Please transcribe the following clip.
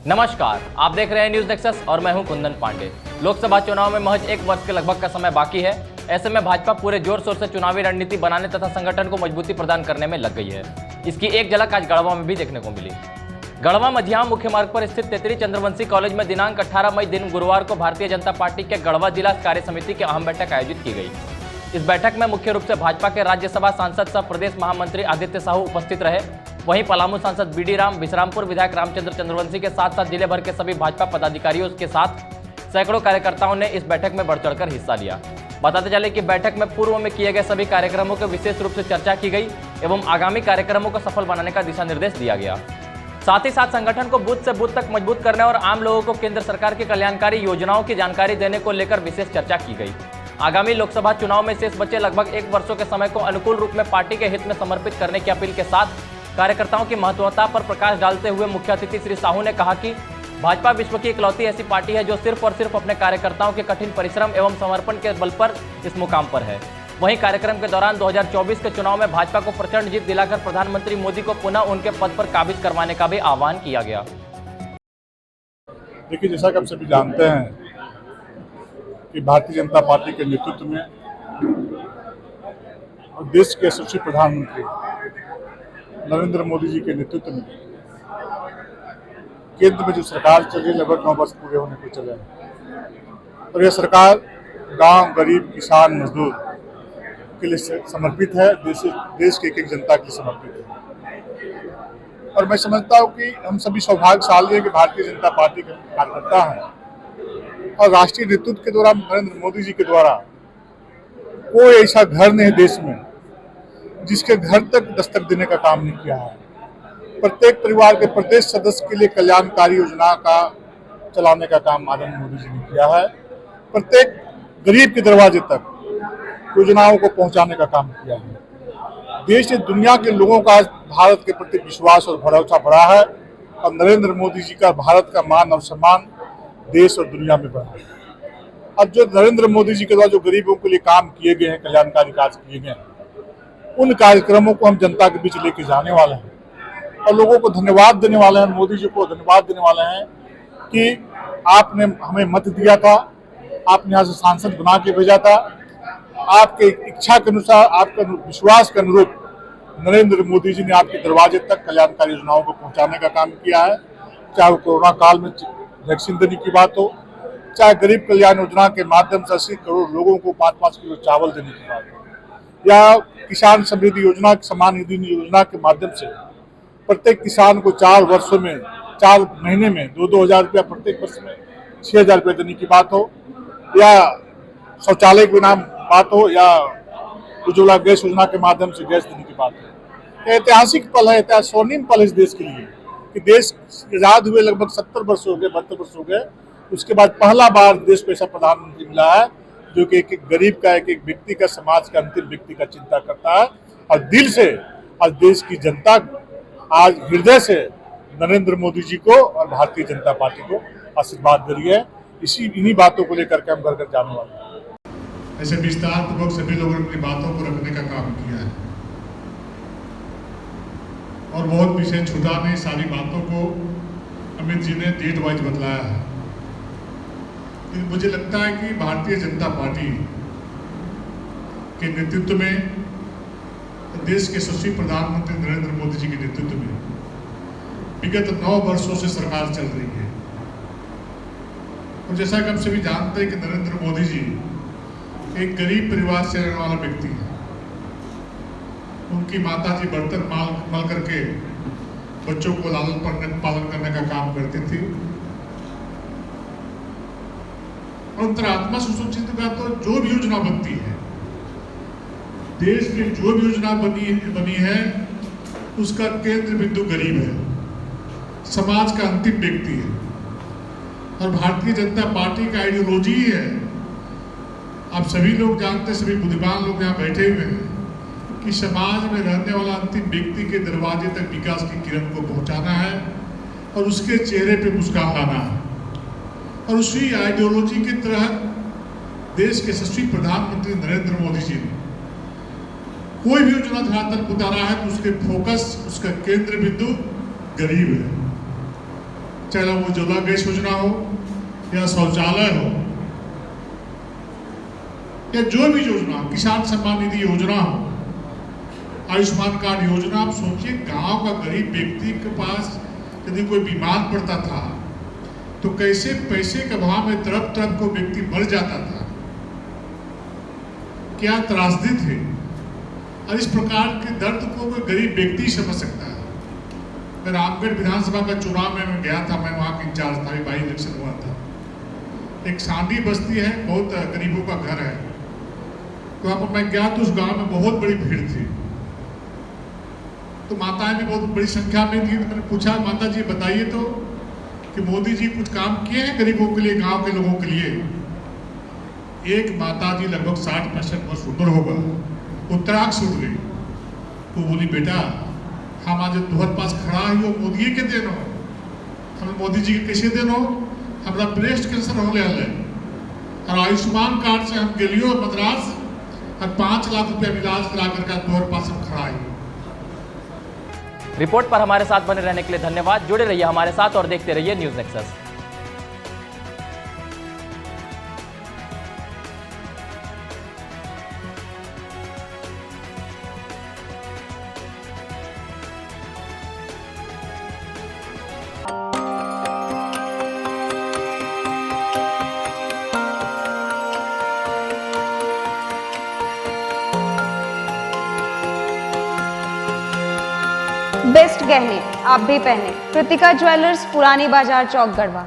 नमस्कार, आप देख रहे हैं न्यूज नेक्सस और मैं हूं कुंदन पांडे। लोकसभा चुनाव में महज एक वर्ष के लगभग का समय बाकी है। ऐसे में भाजपा पूरे जोर शोर से चुनावी रणनीति बनाने तथा संगठन को मजबूती प्रदान करने में लग गई है। इसकी एक झलक आज गढ़वा में भी देखने को मिली। गढ़वा मझियाम मुख्य मार्ग पर स्थित तेतरी चंद्रवंशी कॉलेज में दिनांक 18 मई दिन गुरुवार को भारतीय जनता पार्टी के गढ़वा जिला कार्य समिति की अहम बैठक आयोजित की गई। इस बैठक में मुख्य रूप से भाजपा के राज्यसभा सांसद सह प्रदेश महामंत्री आदित्य साहू उपस्थित रहे। वहीं पलामू सांसद बीडी राम, विश्रामपुर विधायक रामचंद्र चंद्रवंशी के साथ साथ जिले भर के सभी भाजपा पदाधिकारियों के साथ सैकड़ों कार्यकर्ताओं ने इस बैठक में बढ़ चढ़कर हिस्सा लिया। बताते चले कि बैठक में पूर्व में किए गए सभी कार्यक्रमों की विशेष रूप से चर्चा की गई एवं आगामी कार्यक्रमों को सफल बनाने का दिशा निर्देश दिया गया। साथ ही साथ संगठन को बूथ से बूथ तक मजबूत करने और आम लोगों को केंद्र सरकार की कल्याणकारी योजनाओं की जानकारी देने को लेकर विशेष चर्चा की गई। आगामी लोकसभा चुनाव में शेष बचे लगभग एक वर्षों के समय को अनुकूल रूप में पार्टी के हित में समर्पित करने की अपील के साथ कार्यकर्ताओं की महत्वता पर प्रकाश डालते हुए मुख्य अतिथि श्री साहू ने कहा कि भाजपा विश्व की इकलौती ऐसी पार्टी है जो सिर्फ और सिर्फ अपने कार्यकर्ताओं के कठिन परिश्रम एवं समर्पण के बल पर इस मुकाम पर है। वहीं कार्यक्रम के दौरान 2024 के चुनाव में भाजपा को प्रचंड जीत दिलाकर प्रधानमंत्री मोदी को पुनः उनके पद पर काबिज करवाने का भी आह्वान किया गया। देखिए, जैसा कि आप सभी जानते हैं कि भारतीय जनता पार्टी के नेतृत्व में और देश के यशस्वी प्रधानमंत्री नरेंद्र मोदी जी के नेतृत्व में केंद्र में जो सरकार चल रही है लगभग 9 वर्ष पूरे होने को चले हैं और यह सरकार गांव, गरीब, किसान, मजदूर के लिए समर्पित है। देश के एक जनता के लिए समर्पित है और मैं समझता हूँ कि हम सभी सौभाग्यशाली हैं कि भारतीय जनता पार्टी के कार्यकर्ता हैं और राष्ट्रीय नेतृत्व के द्वारा नरेंद्र मोदी जी के द्वारा कोई ऐसा घर नहीं है देश में जिसके घर तक दस्तक देने का काम नहीं किया है। प्रत्येक परिवार के प्रत्येक सदस्य के लिए कल्याणकारी योजना का चलाने का काम आदरणीय मोदी जी ने किया है। प्रत्येक गरीब के दरवाजे तक योजनाओं को पहुंचाने का काम किया है। देश से दुनिया के लोगों का आज भारत के प्रति विश्वास और भरोसा बढ़ा है और नरेंद्र मोदी जी का भारत का मान और सम्मान देश और दुनिया में बढ़ा है। अब जो नरेंद्र मोदी जी के द्वारा जो गरीबों के लिए काम किए गए हैं, कल्याणकारी कार्य किए गए हैं, उन कार्यक्रमों को हम जनता के बीच लेके जाने वाले हैं और लोगों को धन्यवाद देने वाले हैं। मोदी जी को धन्यवाद देने वाले हैं कि आपने हमें मत दिया था, आपने यहाँ से सांसद बना के भेजा था, आपके इच्छा के अनुसार, आपके विश्वास के अनुरूप नरेंद्र मोदी जी ने आपके दरवाजे तक कल्याणकारी योजनाओं को पहुँचाने का काम किया है। चाहे वो कोरोना काल में वैक्सीन देने की बात हो, चाहे गरीब कल्याण योजना के माध्यम से 80 करोड़ लोगों को 5-5 किलो चावल देने की बात हो, या किसान समृद्धि योजना, समान निधि योजना के माध्यम से प्रत्येक किसान को 4 वर्षों में 4 महीने में 2-2 हज़ार रुपया, प्रत्येक वर्ष में 6 हज़ार रुपये देने की बात हो, या शौचालय के नाम बात हो, या उज्ज्वला गैस योजना के माध्यम से गैस देने की बात हो। ऐतिहासिक पल है, स्वर्णिम पल इस देश के लिए कि देश आजाद हुए लगभग 70 वर्ष हो गए, 72 वर्ष हो गए। उसके बाद पहला बार देश को ऐसा प्रधानमंत्री मिला है जो कि एक गरीब का, एक व्यक्ति का, समाज का, अंतिम व्यक्ति का चिंता करता है और दिल से आज देश की जनता आज हृदय से नरेंद्र मोदी जी को और भारतीय जनता पार्टी को आशीर्वाद दे रही है। इन्हीं बातों को लेकर के हम घर घर जाने वाले हैं। ऐसे विस्तार पूर्वक सभी लोगों ने अपनी बातों को रखने का काम किया है और बहुत विषय छूटा नहीं, सारी बातों को अमित जी ने डेट वाइज बतलाया है। मुझे लगता है कि भारतीय जनता पार्टी के नेतृत्व में, देश के यशस्वी प्रधानमंत्री नरेंद्र मोदी जी के नेतृत्व में विगत 9 वर्षों से सरकार चल रही है और जैसा कि हम सभी जानते हैं कि नरेंद्र मोदी जी एक गरीब परिवार से रहने वाला व्यक्ति है। उनकी माता जी बर्तन मल करके बच्चों को लालन पालन करने का काम करती थी और अंतरात्मा सुसूचित का तो जो भी योजना बनती है, देश में जो भी योजना बनी है, उसका केंद्र बिंदु गरीब है, समाज का अंतिम व्यक्ति है और भारतीय जनता पार्टी का आइडियोलॉजी ही है। आप सभी लोग जानते हैं, सभी बुद्धिमान लोग यहाँ बैठे हुए हैं कि समाज में रहने वाला अंतिम व्यक्ति के दरवाजे तक विकास की किरण को पहुंचाना है और उसके चेहरे पे मुस्कान लाना है और उसी आइडियोलॉजी के तहत देश के यशस्वी प्रधानमंत्री नरेंद्र मोदी जी ने कोई भी योजना धरातल उतारा है तो उसके फोकस, उसका केंद्र बिंदु गरीब है। चाहे वो उज्ज्वला गैस योजना हो या शौचालय हो या जो भी योजना, किसान सम्मान निधि योजना हो, आयुष्मान कार्ड योजना। आप सोचिए, गांव का गरीब व्यक्ति के पास यदि कोई बीमार पड़ता था तो कैसे पैसे के अभाव में तड़प तड़प को व्यक्ति मर जाता था, क्या त्रासदी थे। और इस प्रकार के दर्द को कोई गरीब व्यक्ति समझ सकता है। मैं रामगढ़ विधानसभा का चुनाव में मैं गया था, मैं वहाँ का इंचार्ज था, बाई इलेक्शन हुआ था। एक सांडी बस्ती है, बहुत गरीबों का घर है, तो वहाँ पर मैं गया तो उस गांव में बहुत बड़ी भीड़ थी, तो माताएं भी बहुत बड़ी संख्या में थी। तो मैंने पूछा, माता जी बताइए तो कि मोदी जी कुछ काम किए हैं गरीबों के लिए, गांव के लोगों के लिए। एक माता जी लगभग 60% बहुत सुंदर होगा, उत्तराख सुन गई। वो बोली, बेटा हम आज तुम्हारे पास खड़ा है वो मोदी के देनो, हम मोदी जी के कैसे देनो, हमारा ब्रेस्ट कैंसर हो गया है और आयुष्मान कार्ड से हम गलियो मद्रास और 5 लाख रुपया इलाज करा करके तुम्हारे पास हम खड़ा है। रिपोर्ट पर हमारे साथ बने रहने के लिए धन्यवाद। जुड़े रहिए हमारे साथ और देखते रहिए न्यूज़ नेक्सस। बेस्ट गहने आप भी पहने। कृतिका ज्वेलर्स, पुरानी बाजार चौक, गढ़वा।